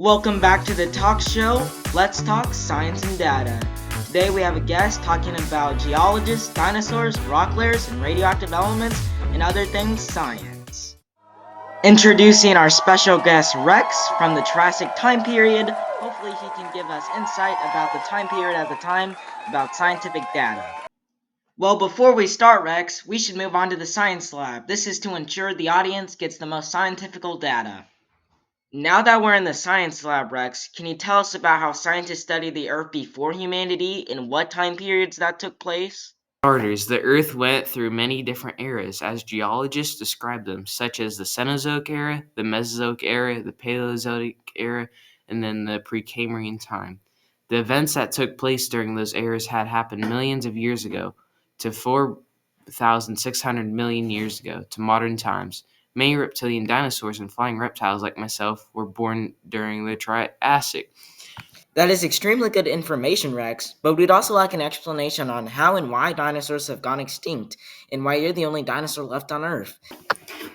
Welcome back to the talk show. Let's talk science and data. Today we have a guest talking about geologists, dinosaurs, rock layers, and radioactive elements, and other things science. Introducing our special guest Rex from the Triassic time period. Hopefully he can give us insight about the time period at the time, about scientific data. Well, before we start, Rex, we should move on to the science lab. This is to ensure the audience gets the most scientifical data. Now that we're in the science lab, Rex, can you tell us about how scientists studied the Earth before humanity and what time periods that took place? Starters, the Earth went through many different eras, as geologists describe them, such as the Cenozoic era, the Mesozoic era, the Paleozoic era, and then the Precambrian time. The events that took place during those eras had happened millions of years ago, to 4,600 million years ago, to modern times. Many reptilian dinosaurs and flying reptiles like myself were born during the Triassic. That is extremely good information, Rex, but we'd also like an explanation on how and why dinosaurs have gone extinct and why you're the only dinosaur left on Earth.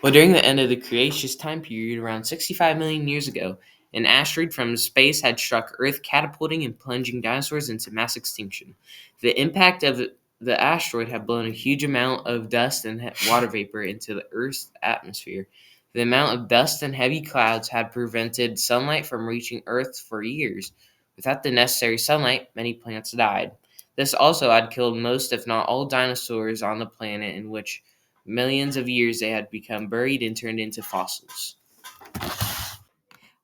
Well, during the end of the Cretaceous time period, around 65 million years ago, an asteroid from space had struck Earth, catapulting and plunging dinosaurs into mass extinction. The impact of the asteroid had blown a huge amount of dust and water vapor into the Earth's atmosphere. The amount of dust and heavy clouds had prevented sunlight from reaching Earth for years. Without the necessary sunlight, many plants died. This also had killed most, if not all, dinosaurs on the planet, in which millions of years they had become buried and turned into fossils.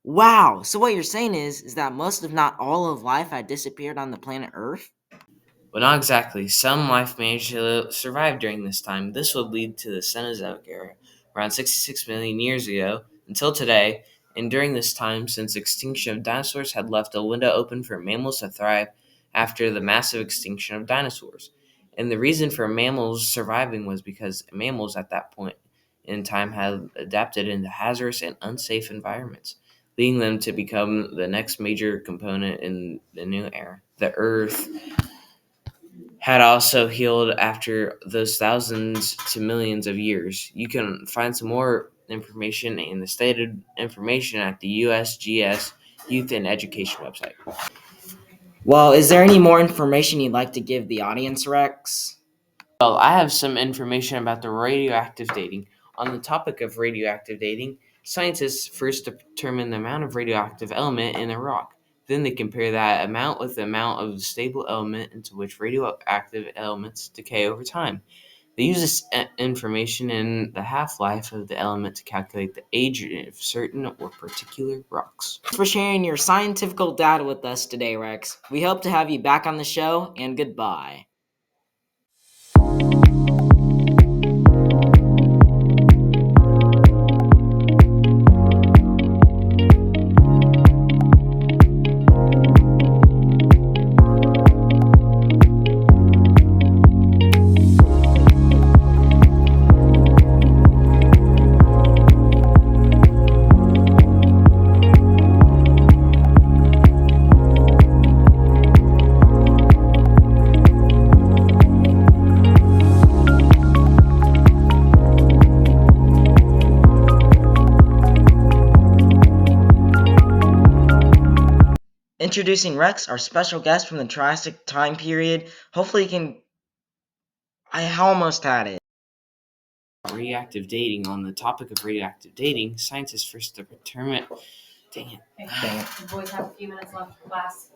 Wow, so what you're saying is that most if not all of life had disappeared on the planet Earth? Well, not exactly. Some life managed to survive during this time. This would lead to the Cenozoic era, around 66 million years ago, until today. And during this time, since extinction of dinosaurs had left a window open for mammals to thrive after the massive extinction of dinosaurs. And the reason for mammals surviving was because mammals at that point in time had adapted into hazardous and unsafe environments, leading them to become the next major component in the new era. The Earth had also healed after those thousands to millions of years. You can find some more information in the stated information at the USGS Youth and Education website. Well, is there any more information you'd like to give the audience, Rex? Well, I have some information about the radioactive dating. On the topic of radioactive dating, scientists first determine the amount of radioactive element in a rock. Then they compare that amount with the amount of the stable element into which radioactive elements decay over time. They use this information in the half-life of the element to calculate the age of certain or particular rocks. Thanks for sharing your scientific data with us today, Rex. We hope to have you back on the show, and goodbye. Introducing Rex, our special guest from the Triassic time period. Hopefully, I almost had it. Radioactive dating. On the topic of radioactive dating, scientists first determine. Dang it. Dang it. The boys have a few minutes left for class.